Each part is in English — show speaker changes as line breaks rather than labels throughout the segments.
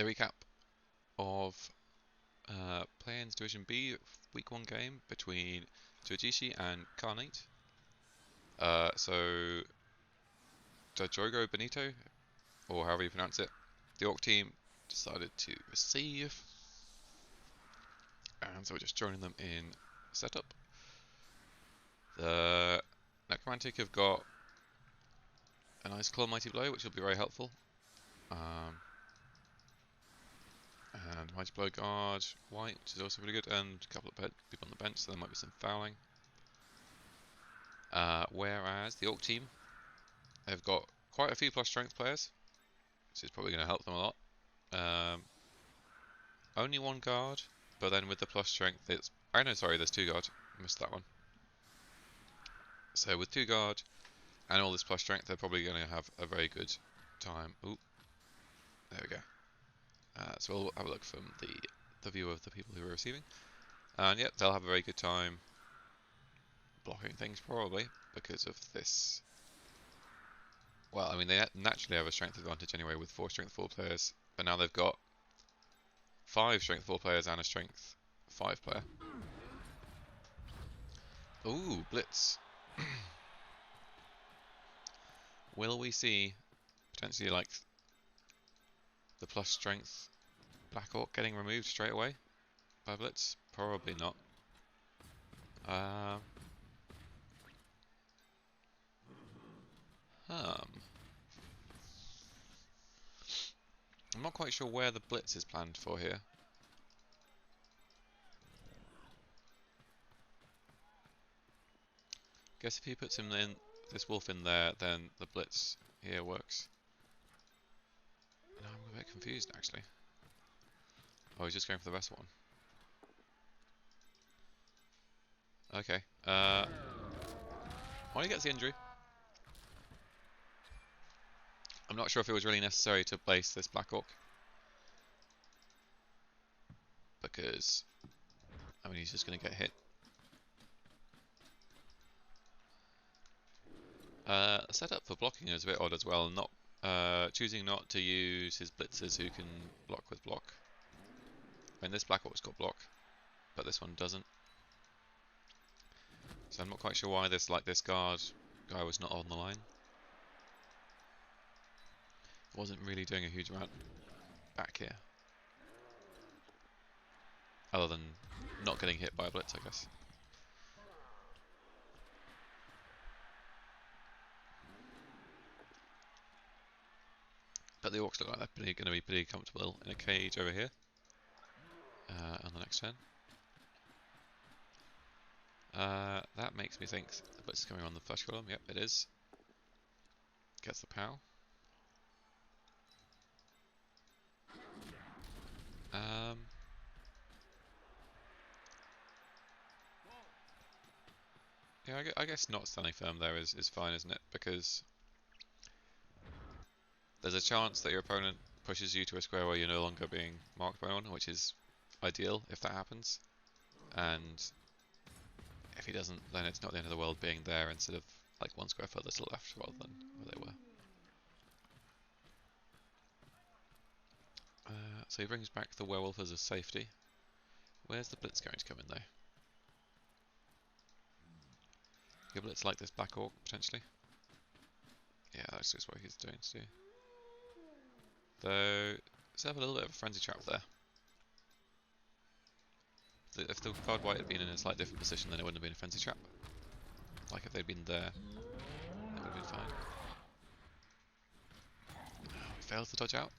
a recap of Playins Division B Week 1 game between Jojishi and Carnate. So the Jogo Bonito, or however you pronounce it, the Orc team decided to receive, and so we're just joining them in setup. The Necromantic have got a nice Claw Mighty Blow, which will be very helpful. And Mighty Blow Guard White, which is also really good, and a couple of people on the bench, so there might be some fouling. Whereas the Orc team have got quite a few plus strength players, which is probably going to help them a lot. Only one guard, but then with the plus strength, it's... Oh no, sorry, there's 2 guard. I missed that one. So with 2 guard and all this plus strength, they're probably going to have a very good time. Ooh, there we go. So we'll have a look from the view of the people who are receiving. And yeah, they'll have a very good time blocking things, probably, because of this. Well, I mean, they naturally have a strength advantage anyway with 4 strength 4 players, but now they've got 5 strength 4 players and a strength 5 player. Ooh, Blitz. Will we see potentially like the plus strength Black Orc getting removed straight away by Blitz? Probably not. I'm not quite sure where the Blitz is planned for here. Guess if he puts him in, this wolf in there, then the Blitz here works. No, I'm a bit confused actually. Oh, he's just going for the rest one. Okay. When he gets the injury, I'm not sure if it was really necessary to place this Black Orc, because I mean he's just going to get hit. Setup for blocking is a bit odd as well. Not choosing not to use his blitzers who can block with block. I mean, this Black Orc's got block, but this one doesn't. So I'm not quite sure why this guard guy was not on the line. Wasn't really doing a huge amount back here, other than not getting hit by a blitz, I guess. But the Orcs look like they're going to be pretty comfortable in a cage over here on the next turn. That makes me think the blitz is coming on the flush column. Yep, it is. Gets the POW. Yeah, I guess not standing firm there is fine, isn't it? Because there's a chance that your opponent pushes you to a square where you're no longer being marked by one, which is ideal if that happens. And if he doesn't, then it's not the end of the world being there instead of like 1 square further to the left rather than where they were. So he brings back the werewolf as a safety. Where's the blitz going to come in though? Your blitz like this Black Orc potentially. Yeah, that's just what he's doing too. Though, let's have a little bit of a frenzy trap there. If the card white had been in a slightly different position, then it wouldn't have been a frenzy trap. Like if they'd been there, it would have been fine. Fails to dodge out.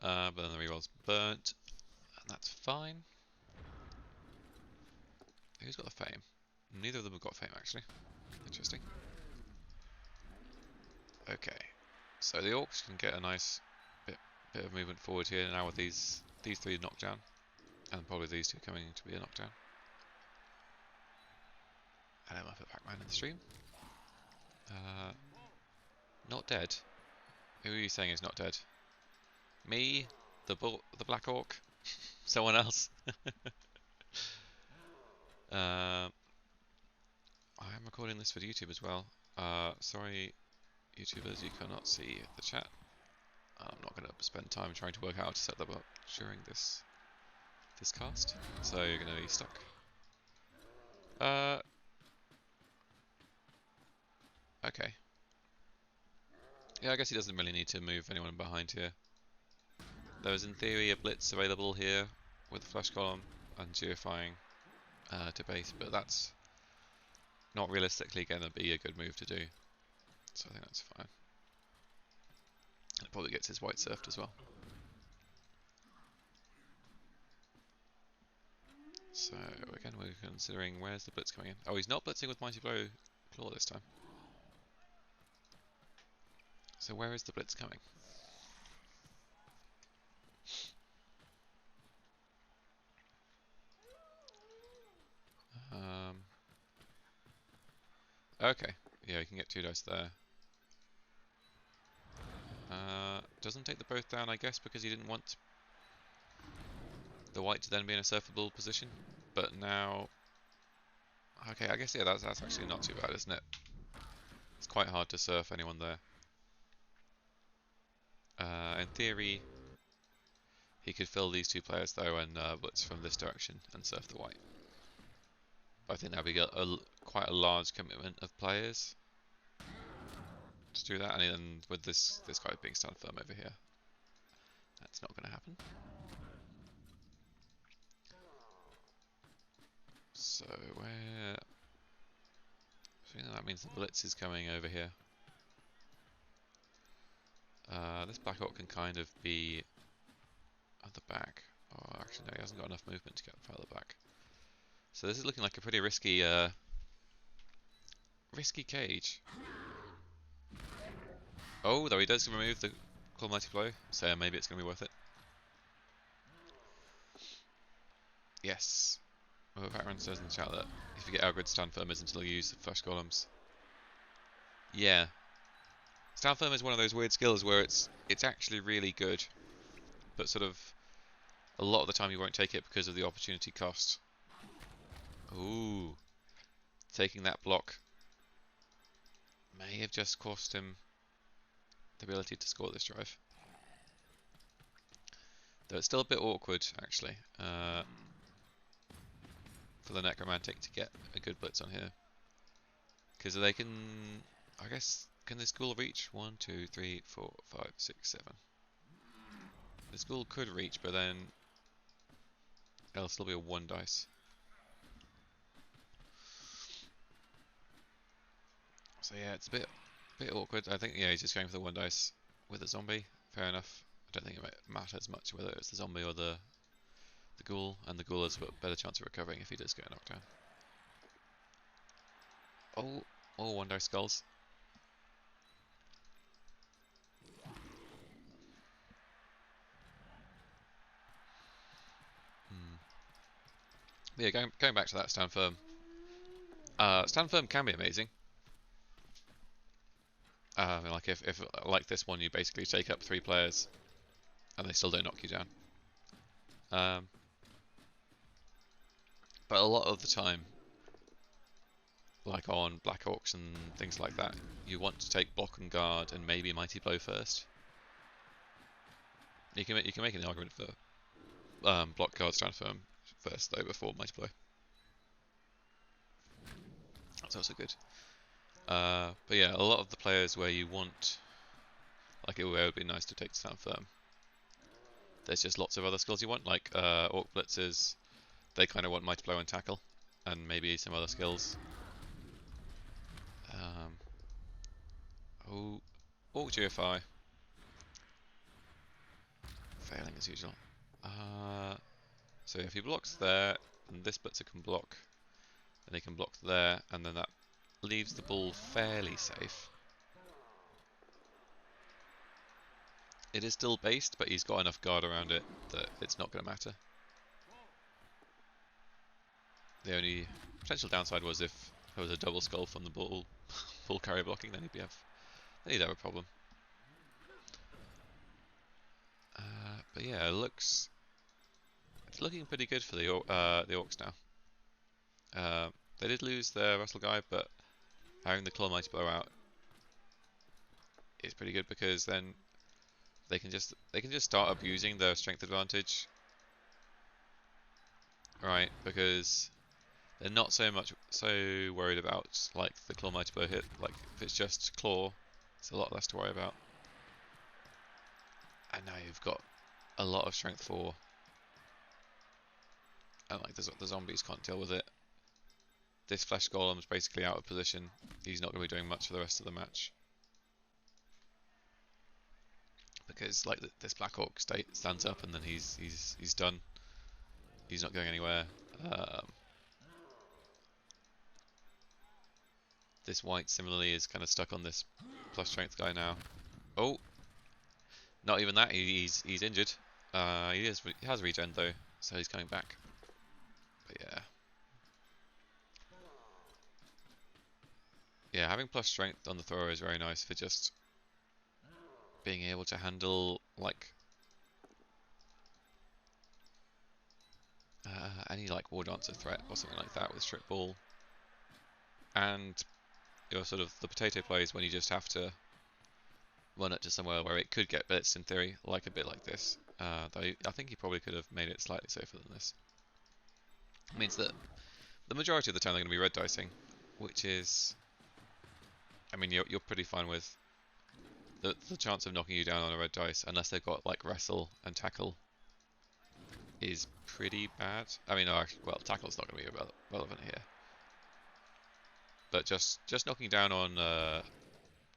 But then the reroll's burnt, and that's fine. Who's got the fame? Neither of them have got fame actually. Interesting. Okay, so the Orcs can get a nice bit of movement forward here now with these 3 knockdown, and probably these 2 coming to be a knockdown. And I'm up at Pac-Man in the stream. Not dead. Who are you saying is not dead? Me? The Black Orc? Someone else? I am recording this for YouTube as well. Sorry, YouTubers, you cannot see the chat. I'm not going to spend time trying to work out how to set them up during this cast. So you're going to be stuck. Okay. Yeah, I guess he doesn't really need to move anyone behind here. There is in theory a blitz available here with the flash column and geofying to base, but that's not realistically going to be a good move to do. So I think that's fine. It probably gets his white surfed as well. So again, we're considering where's the blitz coming in. Oh, he's not blitzing with Mighty Blow Claw this time. So where is the blitz coming? Okay, yeah, you can get 2 dice there. Doesn't take the both down, I guess, because he didn't want the white to then be in a surfable position. But now, okay, I guess yeah, that's actually not too bad, isn't it? It's quite hard to surf anyone there. In theory, he could fill these 2 players though and blitz from this direction and surf the white. But I think that would be quite a large commitment of players to do that, and then with this guy being stand firm over here, that's not going to happen. So where? I think that means the blitz is coming over here. This Black Orc can kind of be at the back. Oh, actually no, he hasn't got enough movement to get further back. So this is looking like a pretty risky cage. Oh, though he does remove the Claw Mighty Blow, so maybe it's going to be worth it. Yes. Well, Vatran says in the chat that if you get Algrid, stand firm isn't until you use the flash columns. Yeah. Stand firm is one of those weird skills where it's actually really good, but sort of a lot of the time you won't take it because of the opportunity cost. Ooh. Taking that block may have just cost him the ability to score this drive. Though it's still a bit awkward, actually, for the Necromantic to get a good blitz on here. Because they can, I guess, can this ghoul reach? 1, 2, 3, 4, 5, 6, 7. This ghoul could reach, but then it'll still be a 1 dice. So yeah, it's a bit awkward. I think yeah, he's just going for the 1 dice with a zombie. Fair enough. I don't think it matters much whether it's the zombie or the ghoul, and the ghoul has a better chance of recovering if he does get knocked down. Oh, 1 dice skulls. Yeah, going back to that stand firm. Stand firm can be amazing. Like if like this one, you basically take up 3 players, and they still don't knock you down. But a lot of the time, like on Black Orcs and things like that, you want to take block and guard and maybe Mighty Blow first. You can make an argument for block, guard, stand firm first though before Mighty Blow. That's also good. But yeah, a lot of the players where you want, like it would be nice to take stand firm. There's just lots of other skills you want, like Orc Blitzers. They kind of want Mighty Blow and Tackle, and maybe some other skills. Orc GFI. Failing as usual. So if he blocks there, and this blitzer can block, and he can block there, and then that leaves the ball fairly safe. It is still based, but he's got enough guard around it that it's not going to matter. The only potential downside was if there was a double skull from the ball carrier blocking, then he'd have a problem. But yeah, it's looking pretty good for the Orcs now. They did lose their Wrestle guy, but having the Claw Mighty Blow out is pretty good because then they can just start abusing their strength advantage, right? Because they're not so worried about like the claw multiplier hit. Like if it's just claw, it's a lot less to worry about. And now you've got a lot of strength 4, and like the zombies can't deal with it. This flesh golem's basically out of position. He's not going to be doing much for the rest of the match because like this Black Orc stands up and then he's done. He's not going anywhere. This white similarly is kind of stuck on this plus strength guy now. Oh, not even that. He's injured. He has regen though, so he's coming back. But yeah, having plus strength on the thrower is very nice for just being able to handle like any like war dancer threat or something like that with strip ball. And your sort of the potato plays when you just have to run it to somewhere where it could get blitzed in theory, like a bit like this. Though I think he probably could have made it slightly safer than this. It means that the majority of the time they're going to be red dicing, which is, I mean, you're pretty fine with the chance of knocking you down on a red dice, unless they've got like wrestle and tackle, is pretty bad. I mean, well, tackle's not going to be relevant here, but just knocking down on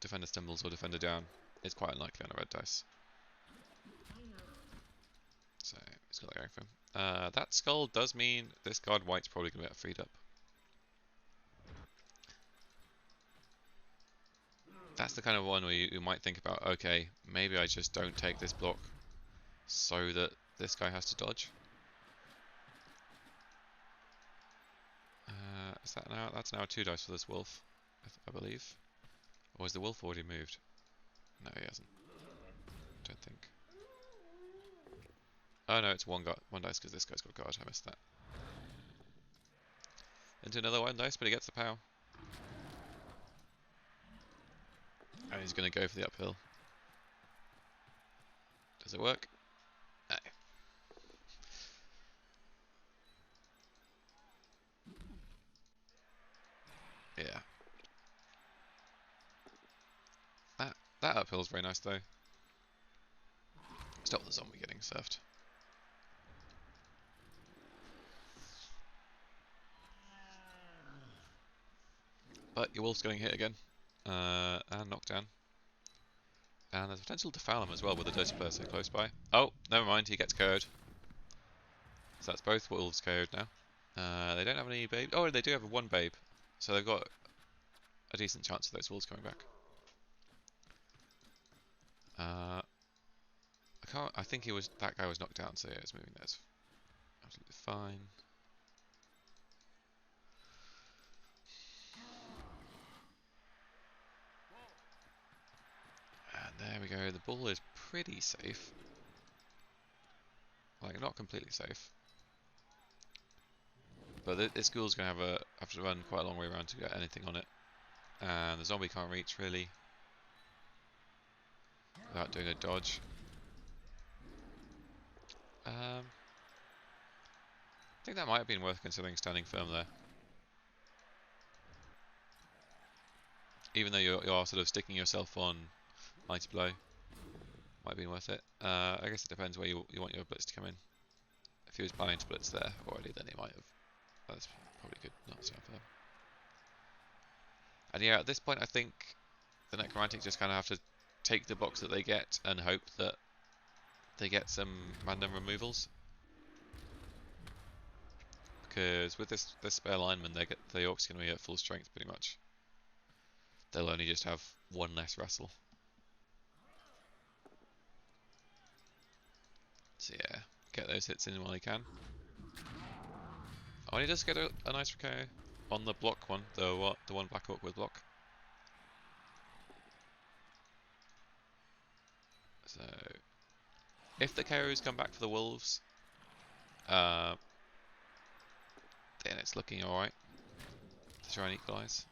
defender stumbles or defender down is quite unlikely on a red dice. So he's got that going for him. That skull does mean this guard white's probably going to get freed up. That's the kind of one where you might think about, okay, maybe I just don't take this block so that this guy has to dodge. Is that now? That's now 2 dice for this wolf, I believe. Or has the wolf already moved? No, he hasn't. Don't think. Oh no, it's one dice because this guy's got guard. I missed that. Into another 1 dice, but he gets the POW. And he's going to go for the uphill. Does it work? No. Yeah. That uphill is very nice though. Stop the zombie getting surfed. But your wolf's getting hit again. And knocked down. And there's potential to foul him as well with the dirty player so close by. Oh, never mind, he gets KO'd. So that's both wolves KO'd now. They don't have any babe. Oh, they do have 1 babe. So they've got a decent chance of those wolves coming back. I think that guy was knocked down, so yeah, it's moving there. It's absolutely fine. And there we go. The ball is pretty safe. Like, not completely safe. But this ghoul's going to have to run quite a long way around to get anything on it. And the zombie can't reach, really, without doing a dodge. I think that might have been worth considering standing firm there. Even though you are sort of sticking yourself on Mighty Blow, might have been worth it. I guess it depends where you want your blitz to come in. If he was planning to blitz there already, then he might have. That's probably good not to have them. And yeah, at this point I think the Necromantic just kind of have to take the box that they get and hope that they get some random removals. Because with this spare lineman, the Orcs going to be at full strength pretty much. They'll only just have 1 less wrestle. So yeah, get those hits in while he can. Oh, and he does get a nice KO on the block one, the one Black Orc with block. So if the KOs come back for the wolves, then it's looking alright to try and equalise.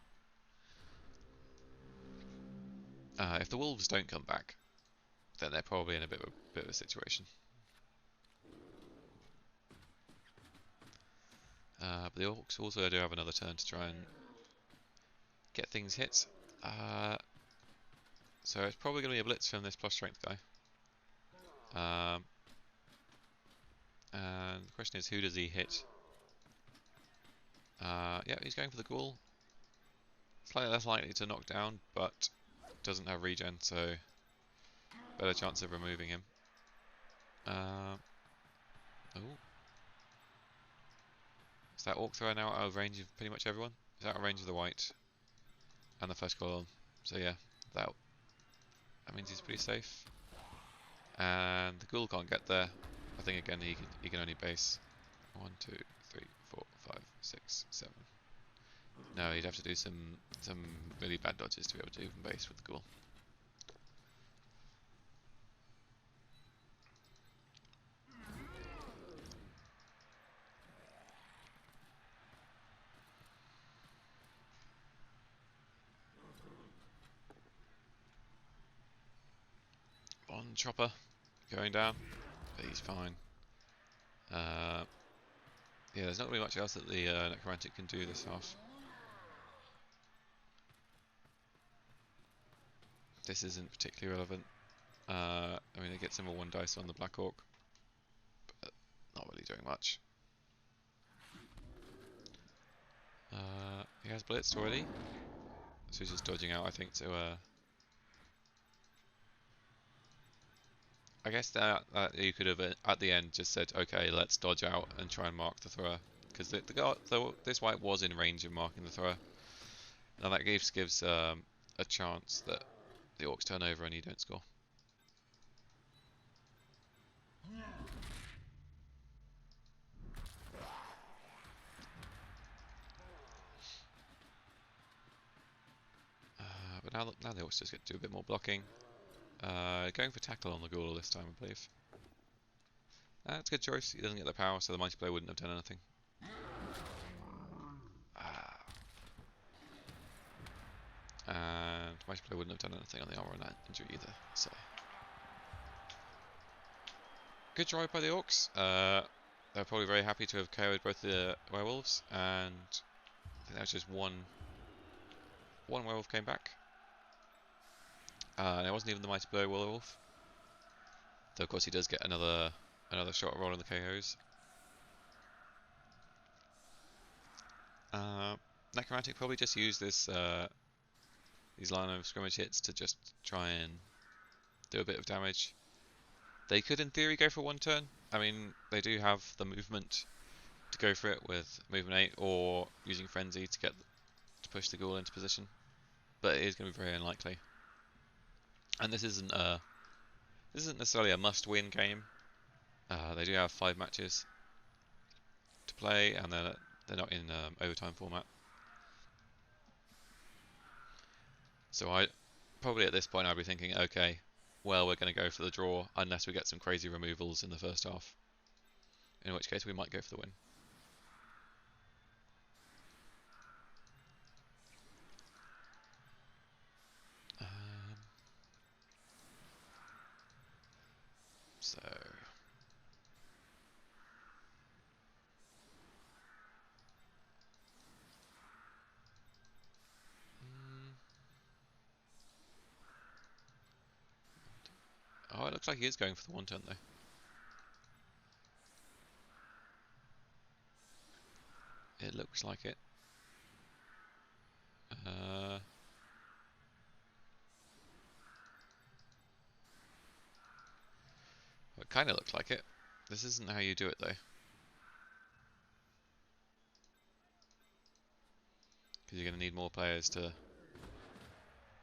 If the wolves don't come back, then they're probably in a bit of a situation. But the Orcs also do have another turn to try and get things hit. So it's probably going to be a blitz from this plus strength guy. And the question is, who does he hit? Yeah, he's going for the ghoul. Slightly less likely to knock down, but doesn't have regen, so better chance of removing him. Oh. Is that Orc thrower now out of range of pretty much everyone? Is out of range of the white and the first column. So yeah, that means he's pretty safe. And the ghoul can't get there. I think again he can only base 1, 2, 3, 4, 5, 6, 7. No, he'd have to do some really bad dodges to be able to even base with the ghoul. On chopper going down, but he's fine. Yeah, there's not really much else that the necromantic can do this half. This isn't particularly relevant. I mean, it gets him a 1 dice on the Black Orc, but not really doing much. He has blitzed already, so he's just dodging out, I think, to... I guess that you could have, at the end, just said, okay, let's dodge out and try and mark the thrower. Because this white was in range of marking the thrower. Now that gives a chance that the Orcs turn over and you don't score. But now the Orcs just get to do a bit more blocking. Going for tackle on the ghoul this time, I believe. That's a good choice. He doesn't get the power, so the mighty blow wouldn't have done anything. And mighty blow wouldn't have done anything on the armor and that injury either. So good drive by the Orcs. They're probably very happy to have KO'd both the werewolves, and I think that was just one werewolf came back. And it wasn't even the mighty blow werewolf. Though of course he does get another shot at rolling the KOs. Necromantic probably just use this these line of scrimmage hits to just try and do a bit of damage. They could in theory go for 1 turn. I mean, they do have the movement to go for it with movement 8 or using frenzy to push the ghoul into position. But it is going to be very unlikely. And this isn't necessarily a must-win game. They do have 5 matches to play, and they're not in overtime format. So I probably at this point I'd be thinking, okay, well, we're going to go for the draw unless we get some crazy removals in the first half. In which case we might go for the win. Oh, it looks like he is going for the 1 turn though. It looks like it. It kind of looks like it. This isn't how you do it though. Because you're going to need more players to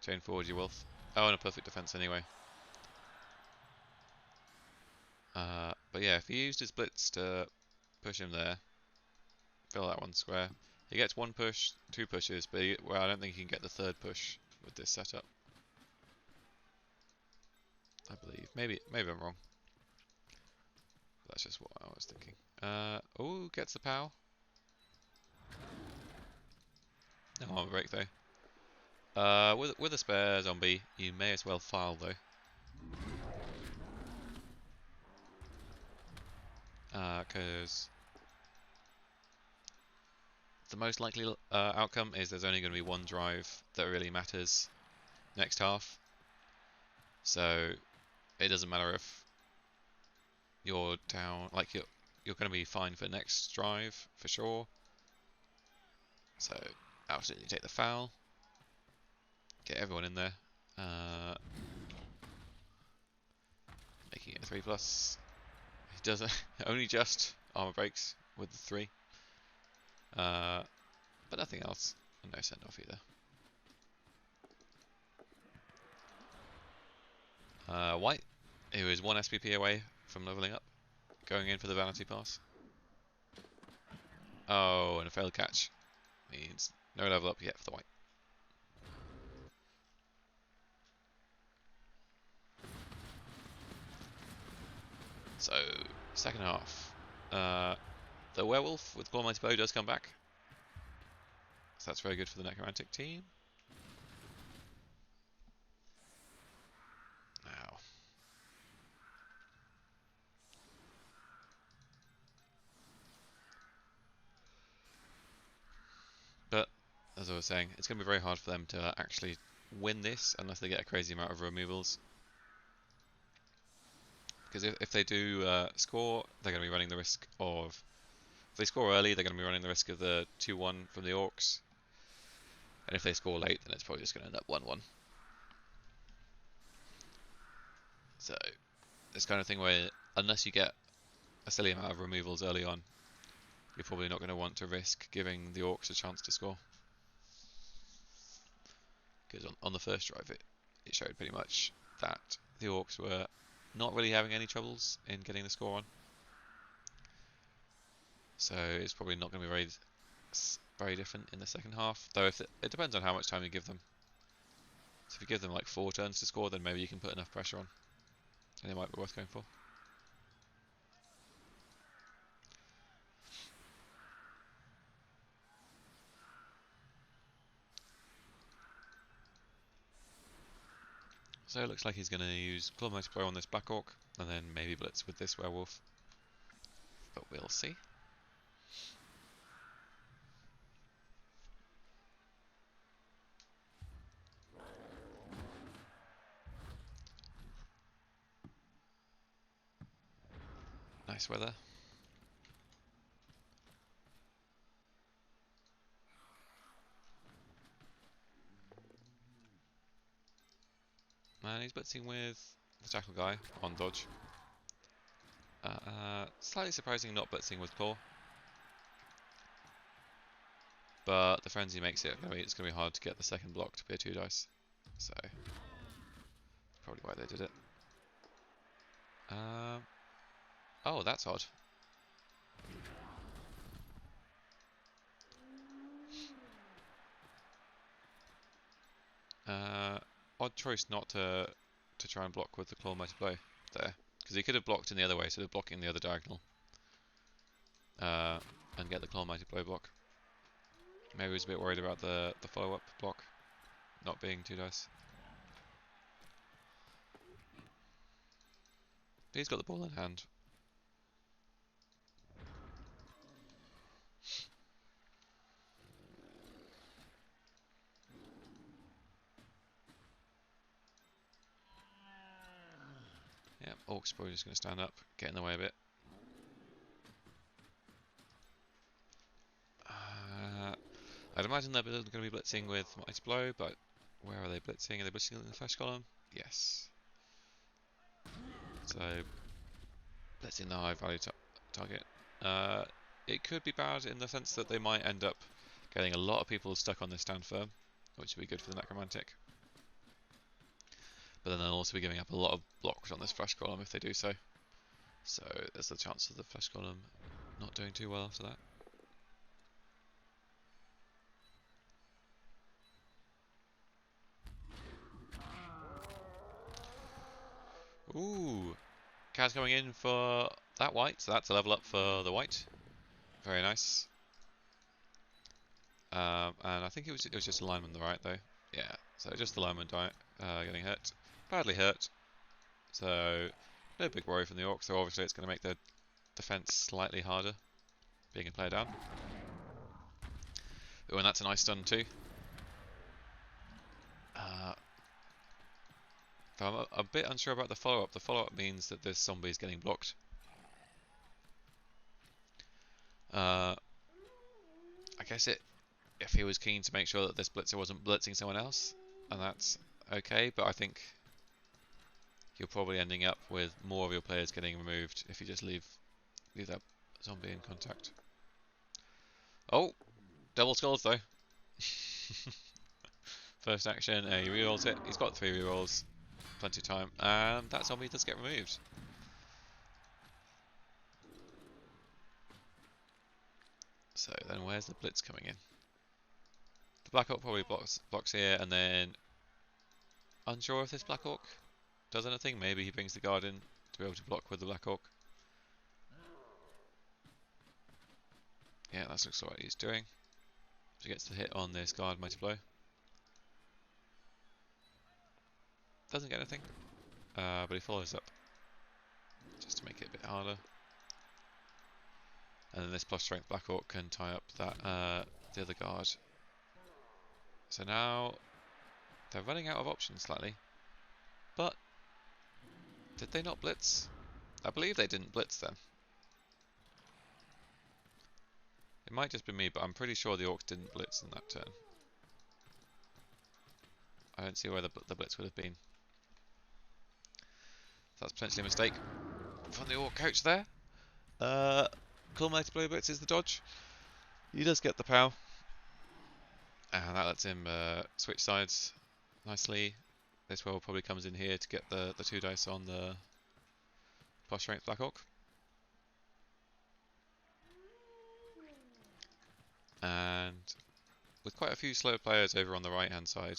chain forward your wealth. Oh, and a perfect defense anyway. But yeah, if he used his blitz to push him there, fill that 1 square. He gets 1 push, 2 pushes, but well, I don't think he can get the 3rd push with this setup. I believe. Maybe I'm wrong. That's just what I was thinking. Oh, gets the POW. No armor break though. With a spare zombie, you may as well file though. because the most likely outcome is there's only going to be one drive that really matters next half. So it doesn't matter if you're down, like you're going to be fine for next drive for sure. So absolutely take the foul, get everyone in there, making it a 3+. He does only just armor breaks with the 3, but nothing else, and no send off either. White, who is 1 SPP away from leveling up, going in for the vanity pass. Oh, and a failed catch means no level up yet for the white. So, second half. The werewolf with Claw Mighty Bow does come back. So that's very good for the necromantic team. Now. But, as I was saying, it's going to be very hard for them to actually win this unless they get a crazy amount of removals. Because if they do score, they're going to be running the risk of... If they score early, they're going to be running the risk of the 2-1 from the Orcs. And if they score late, then it's probably just going to end up 1-1. So, this kind of thing where, unless you get a silly amount of removals early on, you're probably not going to want to risk giving the Orcs a chance to score. Because on the first drive, it showed pretty much that the Orcs were not really having any troubles in getting the score on. So it's probably not going to be very different in the second half. Though if it depends on how much time you give them. So if you give them like 4 turns to score, then maybe you can put enough pressure on, and it might be worth going for. So it looks like he's going to use Claw Mighty Blow on this Black Orc, and then maybe Blitz with this Werewolf. But we'll see. Nice weather. And he's blitzing with the Jackal guy on dodge. Slightly surprising not blitzing with Claw. But the frenzy makes it, it's going to be hard to get the second block to be a 2 dice. So, probably why they did it. Oh, that's odd. Odd choice not to try and block with the Claw Mighty Blow there. Because he could have blocked in the other way, so they're blocking the other diagonal. And get the Claw Mighty Blow block. Maybe he was a bit worried about the follow-up block not being 2 dice. But he's got the ball in hand. Yeah, Orc's probably just going to stand up, get in the way a bit. I'd imagine they're going to be blitzing with Mighty Blow, but where are they blitzing? Are they blitzing in the flesh column? Yes. So, blitzing the high value target. It could be bad in the sense that they might end up getting a lot of people stuck on this stand firm, which would be good for the Necromantic. But then they'll also be giving up a lot of blocks on this flesh column if they do so. So there's the chance of the flesh column not doing too well after that. Ooh, Kaz going in for that white, so that's a level up for the white. Very nice. And I think it was just a lineman on the right though. Yeah, so just the lineman getting hurt, badly hurt. So no big worry from the Orcs. So obviously it's going to make the defense slightly harder, being a player down. Oh, and that's a nice stun too. But I'm a bit unsure about the follow-up. The follow-up means that this zombie is getting blocked. I guess if he was keen to make sure that this blitzer wasn't blitzing someone else, and that's okay, but I think you're probably ending up with more of your players getting removed if you just leave that zombie in contact. Oh, double skulls though. First action, he rerolls it. He's got 3 rerolls, plenty of time, and that zombie does get removed. So then where's the blitz coming in? The Black Hawk probably blocks here, and then unsure if this Black Hawk does anything. Maybe he brings the guard in to be able to block with the Black Hawk. Yeah, that looks like what he's doing. So he gets the hit on this guard mighty blow. Doesn't get anything, but he follows up just to make it a bit harder. And then this plus strength Black Hawk can tie up that the other guard. So now they're running out of options slightly. But did they not blitz? I believe they didn't blitz then. It might just be me, but I'm pretty sure the Orcs didn't blitz in that turn. I don't see where the blitz would have been. So that's potentially a mistake from the Orc coach there. Culminated blow blitz is the dodge. He does get the POW. And that lets him switch sides nicely. This well probably comes in here to get the 2 dice on the plus strength Black Hawk. And with quite a few slow players over on the right hand side,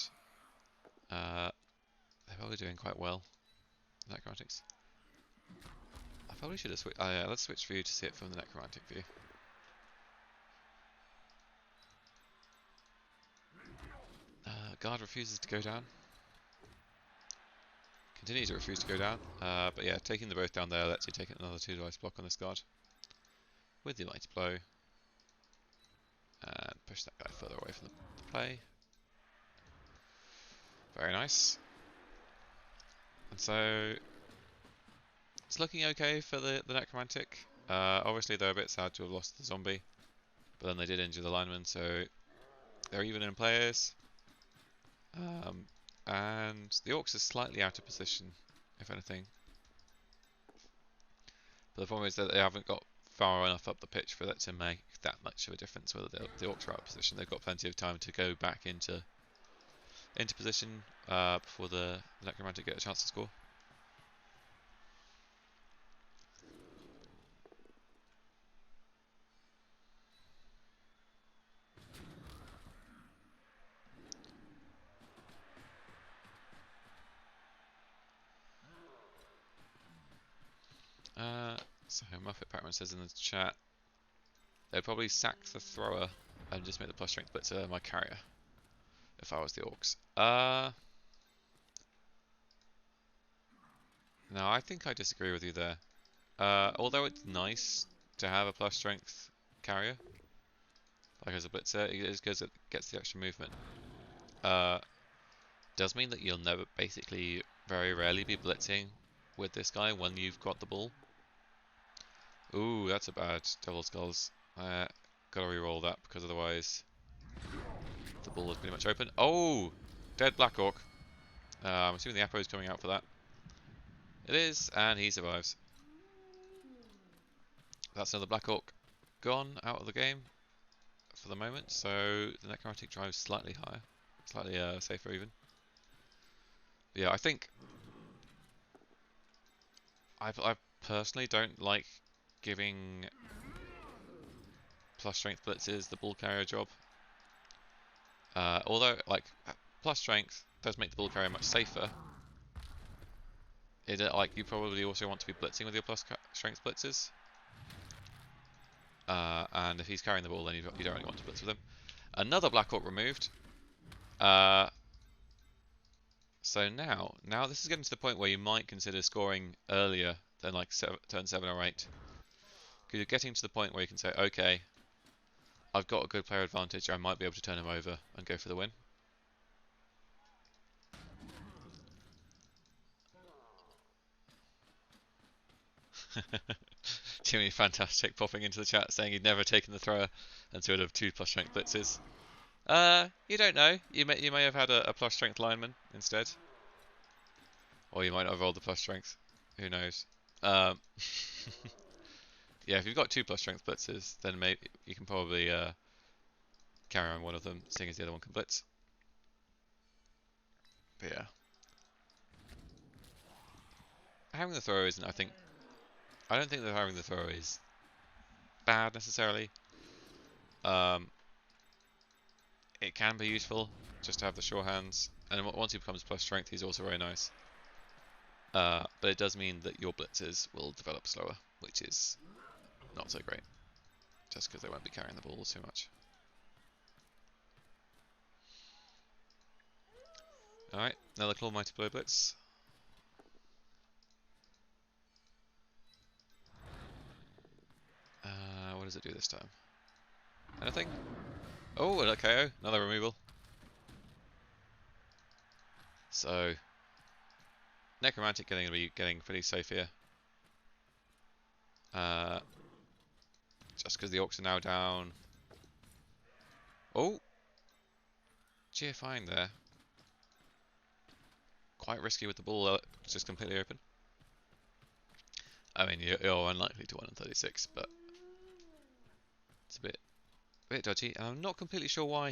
they're probably doing quite well in Necromantics. I probably should have switched. Oh yeah, let's switch view to see it from the Necromantic view. Guard refuses to go down. Continues to refuse to go down. But yeah, taking the both down there lets you take another 2 dice block on this guard with the mighty blow. And push that guy further away from the play. Very nice. And so it's looking okay for the Necromantic. Obviously they're a bit sad to have lost the zombie, but then they did injure the lineman, so they're even in players. And the Orcs are slightly out of position, if anything. But the problem is that they haven't got far enough up the pitch for that to make that much of a difference whether the Orcs are out of position. They've got plenty of time to go back into position before the Necromantic get a chance to score. So Muffet Pac-Man says in the chat, they'd probably sack the thrower and just make the plus strength blitzer my carrier if I was the Orcs. No, I think I disagree with you there. Although it's nice to have a plus strength carrier, like as a blitzer, it is because it gets the extra movement. Does mean that you'll never, basically, very rarely be blitzing with this guy when you've got the ball. Ooh, that's a bad double skulls. Gotta re-roll that because otherwise the ball is pretty much open. Oh, dead Black Hawk. I'm assuming the Apo is coming out for that. It is, and he survives. That's another Black Hawk gone out of the game for the moment, so the Necromantic drives slightly higher, slightly safer even. But yeah, I think I personally don't like giving plus strength blitzes the ball carrier job. Although, like, plus strength does make the ball carrier much safer. Like, you probably also want to be blitzing with your plus strength blitzers. And if he's carrying the ball, then you don't really want to blitz with him. Another Black Hawk removed. So now this is getting to the point where you might consider scoring earlier than like turn 7 or 8. Because you're getting to the point where you can say, okay, I've got a good player advantage, I might be able to turn him over and go for the win. Jimmy, fantastic, popping into the chat saying he'd never taken the thrower until he'd have 2 plus strength blitzes. You don't know. You may have had a plus strength lineman instead. Or you might not have rolled the plus strength. Who knows? Yeah, if you've got 2 plus strength blitzes, then maybe you can probably carry on one of them, seeing as the other one can blitz. But yeah. Having the thrower isn't, I don't think that having the thrower is bad necessarily. It can be useful just to have the sure hands, and once he becomes plus strength, he's also very nice. But it does mean that your blitzers will develop slower, which is not so great, just because they won't be carrying the ball too much. Alright, another Claw Mighty Blow blitz. What does it do this time? Anything? Oh, an KO, another removal. So, Necromantic going to be getting pretty safe here. Just because the Orcs are now down. Oh! GFIing there. Quite risky with the ball just completely open. I mean, you're unlikely to win on 36, but it's a bit dodgy. I'm not completely sure why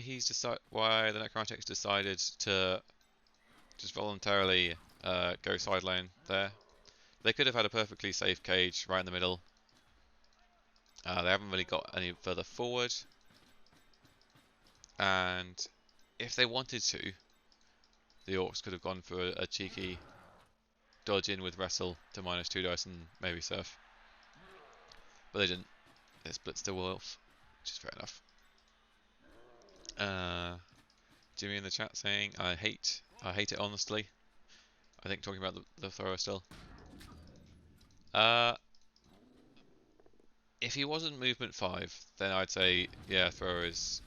why the Necromantics decided to just voluntarily go sideline there. They could have had a perfectly safe cage right in the middle. They haven't really got any further forward, and if they wanted to, the Orcs could have gone for a cheeky dodge in with Wrestle to -2 dice and maybe Surf. But they didn't. They splits the Wolf, which is fair enough. Jimmy in the chat saying, I hate it honestly. I think talking about the thrower still. If he wasn't movement 5, then I'd say, yeah, thrower is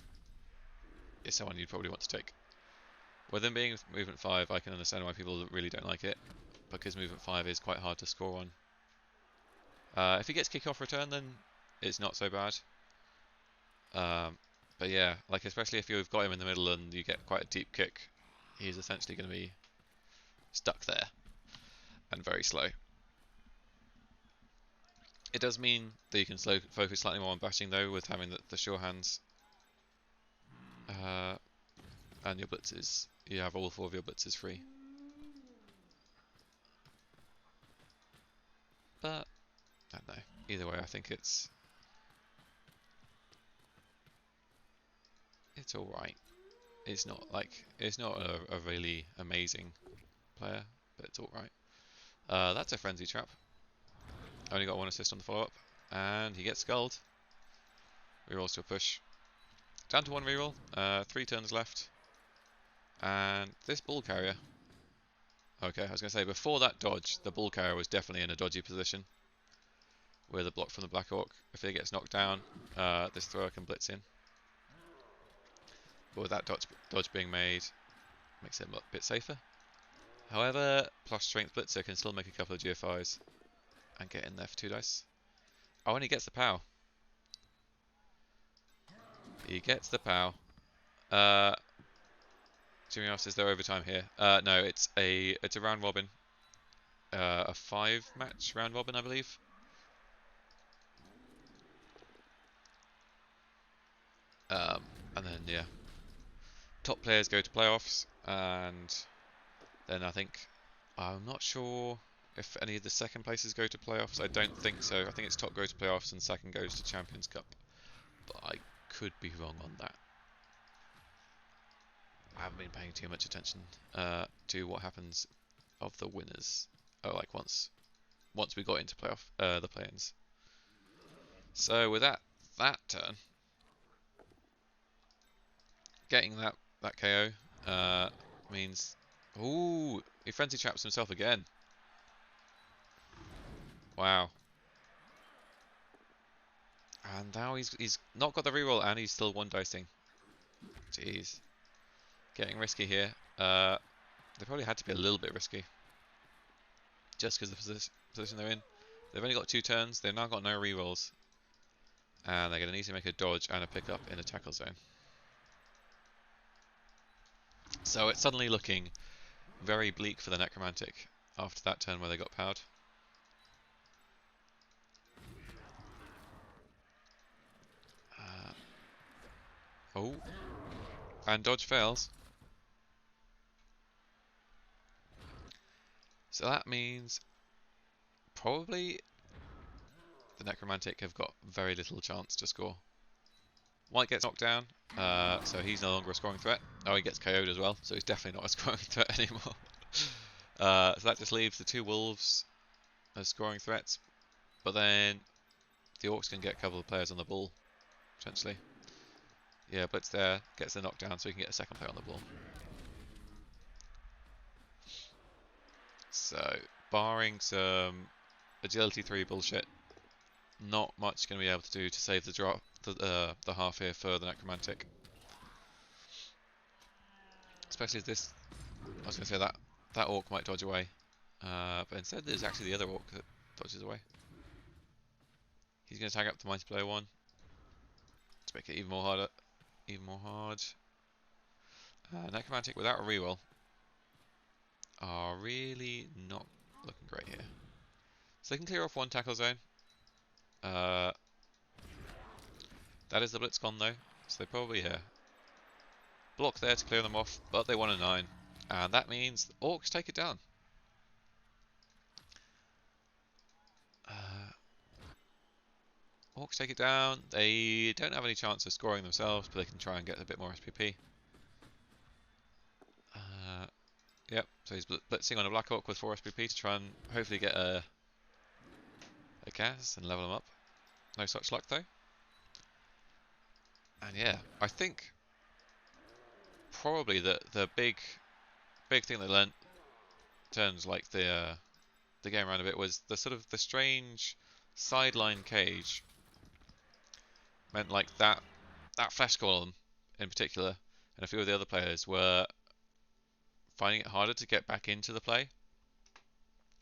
someone you'd probably want to take. With him being movement 5, I can understand why people really don't like it, because movement 5 is quite hard to score on. If he gets kick-off return, then it's not so bad. But yeah, like especially if you've got him in the middle and you get quite a deep kick, he's essentially going to be stuck there and very slow. It does mean that you can focus slightly more on bashing though, with having the sure hands. And your blitzes, you have all 4 of your blitzes free. But I don't know. Either way, I think it's all right. It's not a really amazing player, but it's all right. That's a frenzy trap. Only got 1 assist on the follow-up, and he gets sculled. Rerolls to a push. Down to 1 reroll. 3 turns left, and this ball carrier. Okay, I was going to say before that dodge, the ball carrier was definitely in a dodgy position with a block from the Black Orc. If it gets knocked down, this thrower can blitz in. But with that dodge being made, makes it a bit safer. However, plus strength blitzer can still make a couple of GFIs and get in there for 2 dice. Oh, and he gets the POW. He gets the POW. Jimmy asks, is there overtime here? No, it's a round robin. A 5-match round robin, I believe. And then yeah, top players go to playoffs, and then I'm not sure if any of the second places go to playoffs. I don't think so. I think it's top goes to playoffs and second goes to Champions Cup. But I could be wrong on that. I haven't been paying too much attention to what happens of the winners. Oh, like once we got into the play-ins. So with that turn, getting that KO means, ooh, he frenzy traps himself again. Wow. And now he's not got the reroll and he's still one dicing. Jeez. Getting risky here. They probably had to be a little bit risky. Just because the position they're in. They've only got 2 turns. They've now got no rerolls. And they're going to need to make a dodge and a pickup in a tackle zone. So it's suddenly looking very bleak for the Necromantic after that turn where they got powered. Oh. And dodge fails. So that means probably the Necromantic have got very little chance to score. White gets knocked down, so he's no longer a scoring threat. Oh, he gets KO'd as well, so he's definitely not a scoring threat anymore. So that just leaves the 2 Wolves as scoring threats. But then the Orcs can get a couple of players on the ball, potentially. Yeah, Blitz there, gets the knockdown so he can get a second player on the ball. So, barring some agility 3 bullshit, not much going to be able to do to save the drop, the half here for the Necromantic. Especially as this, I was going to say that Orc might dodge away, but instead there's actually the other Orc that dodges away. He's going to tag up the Mighty Blow 1 to make it even more harder, even more hard. Necromantic without a reroll are really not looking great here. So they can clear off 1 tackle zone. That is the Blitz gone though, so they probably block there to clear them off, but they want a 9. And that means the Orcs take it down. Orcs take it down. They don't have any chance of scoring themselves, but they can try and get a bit more SPP. Yep, so he's blitzing on a Black Orc with 4 SPP to try and hopefully get a gas and level him up. No such luck though. And yeah, I think probably the big thing they learnt turns like the game around a bit was the sort of the strange sideline cage meant like that flash column in particular and a few of the other players were finding it harder to get back into the play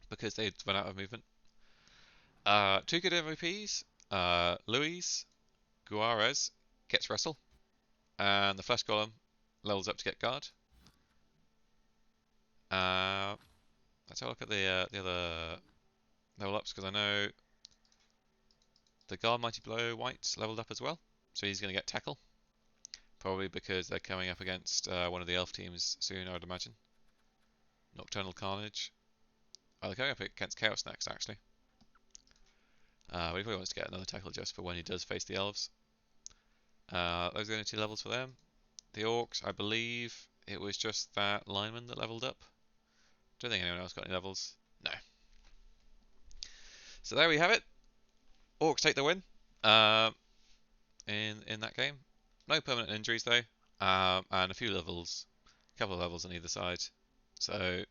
because they'd run out of movement. 2 good MVPs, Luis Guarez gets wrestle and the flash column levels up to get guard. Let's have a look at the other level ups because I know the guard Mighty Blow White leveled up as well, so he's going to get tackle. Probably because they're coming up against one of the elf teams soon, I would imagine. Nocturnal Carnage. Oh, they're coming up against Chaos next, actually. But he probably wants to get another tackle just for when he does face the elves. Those are the only 2 levels for them. The Orcs, I believe it was just that lineman that leveled up. Don't think anyone else got any levels. No. So there we have it. Orcs take the win in that game. No permanent injuries though, and a few levels, a couple of levels on either side. So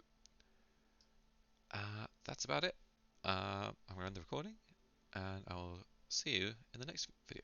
that's about it. I'm going to end the recording, and I'll see you in the next video.